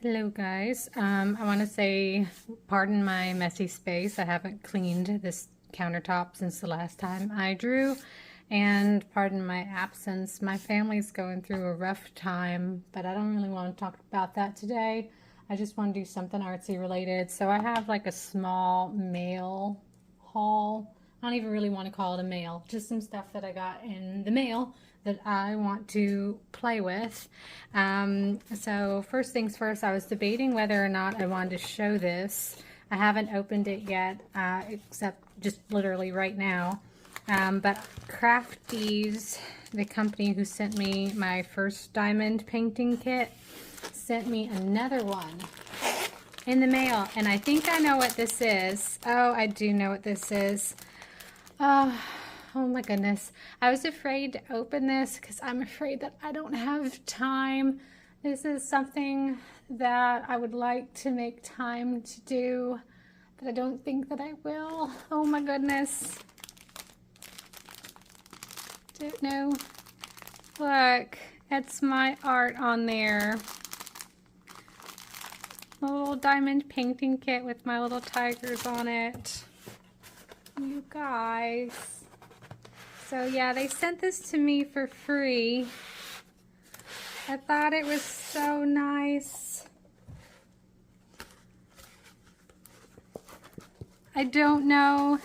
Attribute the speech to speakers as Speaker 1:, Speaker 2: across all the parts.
Speaker 1: Hello guys, I want to say pardon my messy space. I haven't cleaned this countertop since the last time I drew, and pardon my absence. My family's going through a rough time, but I don't really want to talk about that today. I just want to do something artsy related. So I have like a small mail haul. I don't even really want to call it a mail, just some stuff that I got in the mail that I want to play with. So first things first, I was debating whether or not I wanted to show this. I haven't opened it yet, except just literally right now. But CRAFTEASE, the company who sent me my first diamond painting kit, sent me another one in the mail, and I think I know what this is. Oh, I do know what this is. Oh my goodness. I was afraid to open this because I'm afraid that I don't have time. This is something that I would like to make time to do, but I don't think that I will. Oh my goodness. Don't know. Look, it's my art on there. A little diamond painting kit with my little tigers on it. You guys. So yeah, they sent this to me for free. I thought it was so nice. I don't know.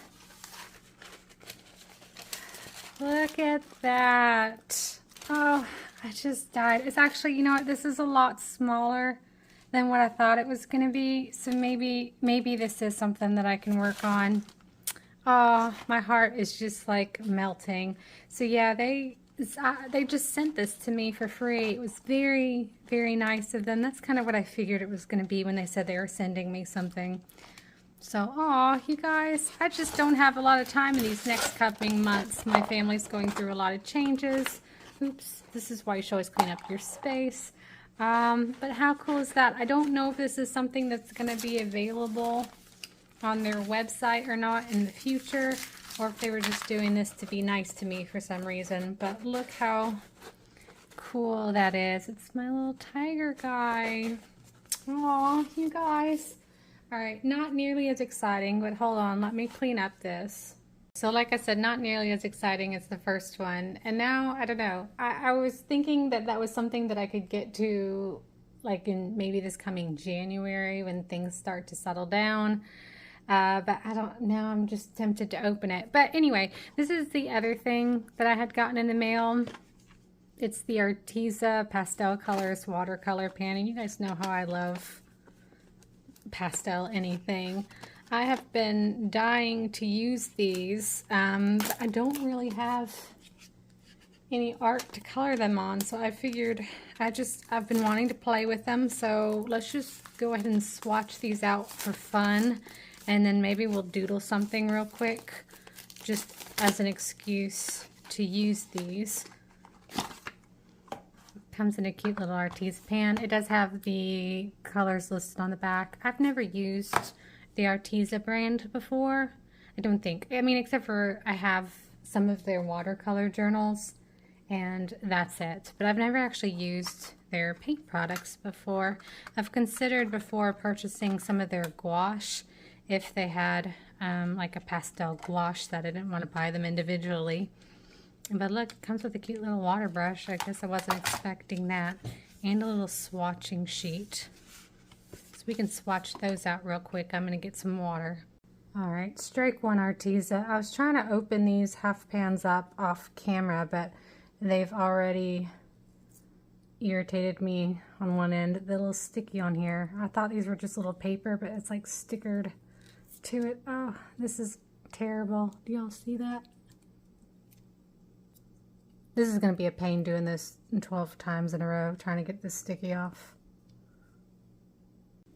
Speaker 1: Look at that. Oh, I just died. It's actually, you know what, this is a lot smaller than what I thought it was gonna be. So maybe this is something that I can work on. Oh, my heart is just like melting. So yeah, they just sent this to me for free. It was very, very nice of them. That's kind of what I figured it was going to be when they said they were sending me something. So, oh, you guys, I just don't have a lot of time in these next coming months. My family's going through a lot of changes. Oops, this is why you should always clean up your space. But how cool is that? I don't know if this is something that's going to be available on their website or not in the future, or if they were just doing this to be nice to me for some reason. But look how cool that is. It's my little tiger guy. Aw, you guys. All right, not nearly as exciting, but hold on, let me clean up this. So like I said, not nearly as exciting as the first one. And now, I don't know, I was thinking that that was something that I could get to like in maybe this coming January when things start to settle down. But I don't know, I'm just tempted to open it. But anyway, this is the other thing that I had gotten in the mail. It's the Arteza Pastel Colors watercolor pan. And you guys know how I love pastel anything. I have been dying to use these, but I don't really have any art to color them on. So I figured I've been wanting to play with them. So let's just go ahead and swatch these out for fun. And then maybe we'll doodle something real quick, just as an excuse to use these. Comes in a cute little Arteza pan. It does have the colors listed on the back. I've never used the Arteza brand before, I don't think. I mean, except for I have some of their watercolor journals, and that's it. But I've never actually used their paint products before. I've considered before purchasing some of their gouache, if they had like a pastel gouache that I didn't want to buy them individually. But look, it comes with a cute little water brush. I guess I wasn't expecting that. And a little swatching sheet. So we can swatch those out real quick. I'm going to get some water. Alright, strike one Arteza. I was trying to open these half pans up off camera, but they've already irritated me on one end. They're a little sticky on here. I thought these were just little paper, but it's like stickered to it. Oh, this is terrible. Do y'all see that? This is going to be a pain doing this 12 times in a row, trying to get this sticky off.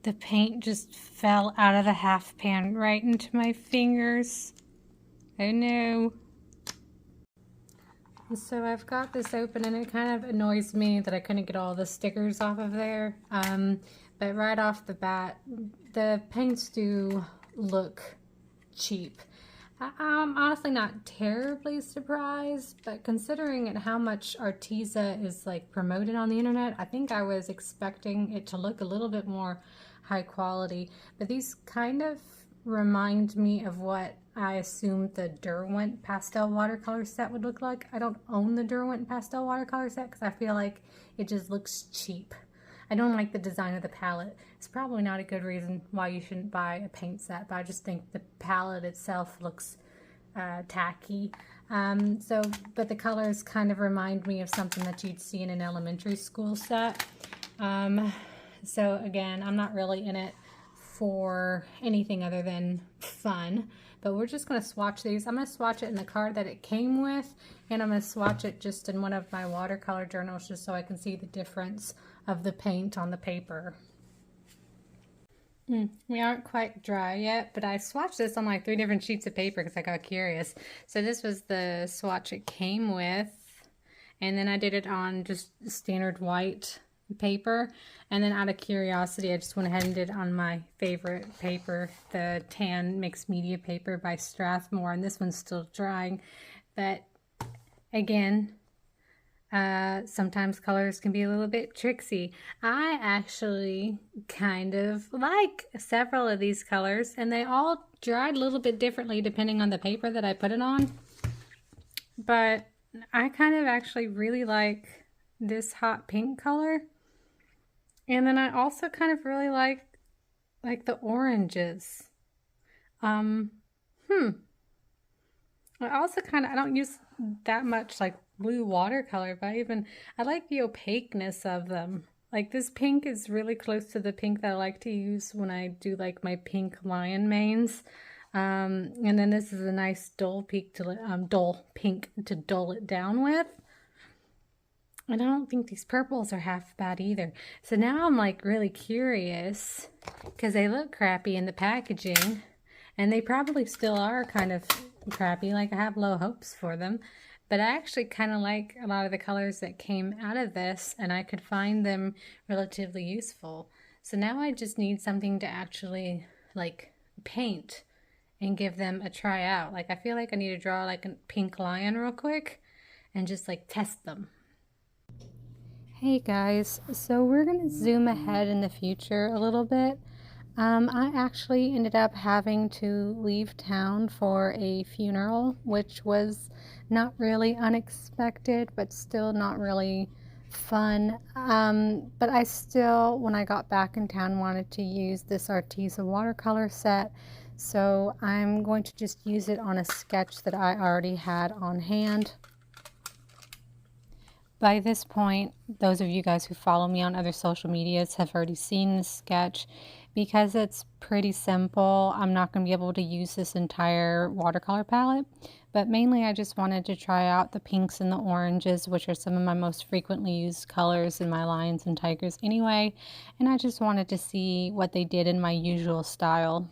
Speaker 1: The paint just fell out of the half pan right into my fingers. Oh no. And so I've got this open, and it kind of annoys me that I couldn't get all the stickers off of there. But right off the bat, the paints do look cheap. I'm honestly not terribly surprised, but considering how much Arteza is like promoted on the internet, I think I was expecting it to look a little bit more high quality. But these kind of remind me of what I assumed the Derwent pastel watercolor set would look like. I don't own the Derwent pastel watercolor set because I feel like it just looks cheap. I don't like the design of the palette. It's probably not a good reason why you shouldn't buy a paint set, but I just think the palette itself looks tacky. But the colors kind of remind me of something that you'd see in an elementary school set. So again, I'm not really in it for anything other than fun, but we're just going to swatch these. I'm going to swatch it in the card that it came with, and I'm going to swatch it just in one of my watercolor journals just so I can see the difference of the paint on the paper. We aren't quite dry yet, but I swatched this on like 3 different sheets of paper because I got curious. So this was the swatch it came with, and then I did it on just standard white paper, and then out of curiosity I just went ahead and did it on my favorite paper, the tan mixed media paper by Strathmore, and this one's still drying. But again, sometimes colors can be a little bit tricksy. I actually kind of like several of these colors, and they all dried a little bit differently depending on the paper that I put it on. But I kind of actually really like this hot pink color. And then I also kind of really like the oranges. I also I don't use that much like blue watercolor, but I like the opaqueness of them. Like this pink is really close to the pink that I like to use when I do like my pink lion manes. And then this is a nice dull pink to dull it down with. And I don't think these purples are half bad either. So now I'm like really curious because they look crappy in the packaging, and they probably still are kind of crappy. Like I have low hopes for them, but I actually kind of like a lot of the colors that came out of this, and I could find them relatively useful. So now I just need something to actually like paint and give them a try out. Like I feel like I need to draw like a pink lion real quick and just like test them. Hey guys, so we're going to zoom ahead in the future a little bit. I actually ended up having to leave town for a funeral, which was not really unexpected, but still not really fun. But I still, when I got back in town, wanted to use this Arteza watercolor set. So I'm going to just use it on a sketch that I already had on hand. By this point, those of you guys who follow me on other social medias have already seen this sketch. Because it's pretty simple, I'm not going to be able to use this entire watercolor palette, but mainly I just wanted to try out the pinks and the oranges, which are some of my most frequently used colors in my lions and tigers anyway, and I just wanted to see what they did in my usual style.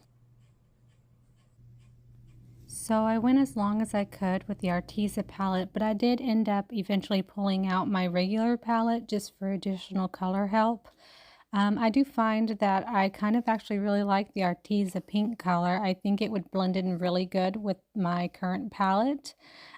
Speaker 1: So I went as long as I could with the Arteza palette, but I did end up eventually pulling out my regular palette just for additional color help. I do find that I kind of actually really like the Arteza pink color. I think it would blend in really good with my current palette,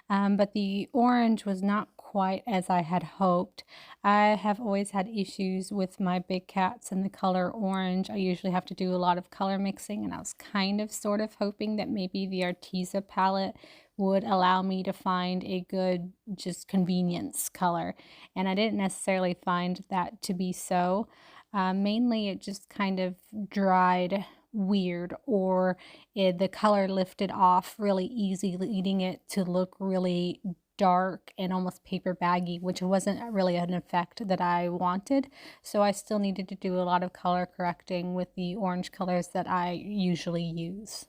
Speaker 1: but the orange was not quite as I had hoped. I have always had issues with my big cats and the color orange. I usually have to do a lot of color mixing, and I was kind of sort of hoping that maybe the Arteza palette would allow me to find a good just convenience color, and I didn't necessarily find that to be so. Mainly it just kind of dried weird, or the color lifted off really easy, leading it to look really dark and almost paper baggy, which wasn't really an effect that I wanted. So I still needed to do a lot of color correcting with the orange colors that I usually use.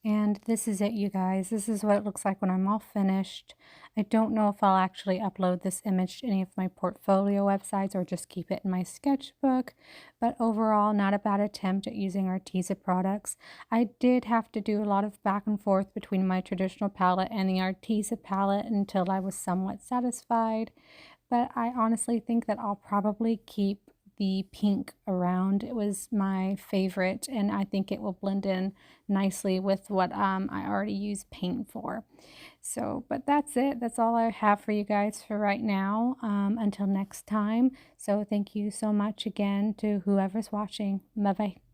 Speaker 1: And this is it, you guys. This is what it looks like when I'm all finished. I don't know if I'll actually upload this image to any of my portfolio websites or just keep it in my sketchbook, but overall, not a bad attempt at using Arteza products. I did have to do a lot of back and forth between my traditional palette and the Arteza palette until I was somewhat satisfied, but I honestly think that I'll probably keep the pink around. It was my favorite, and I think it will blend in nicely with what I already use paint for. So, but that's it. That's all I have for you guys for right now. Until next time. So thank you so much again to whoever's watching. Bye bye.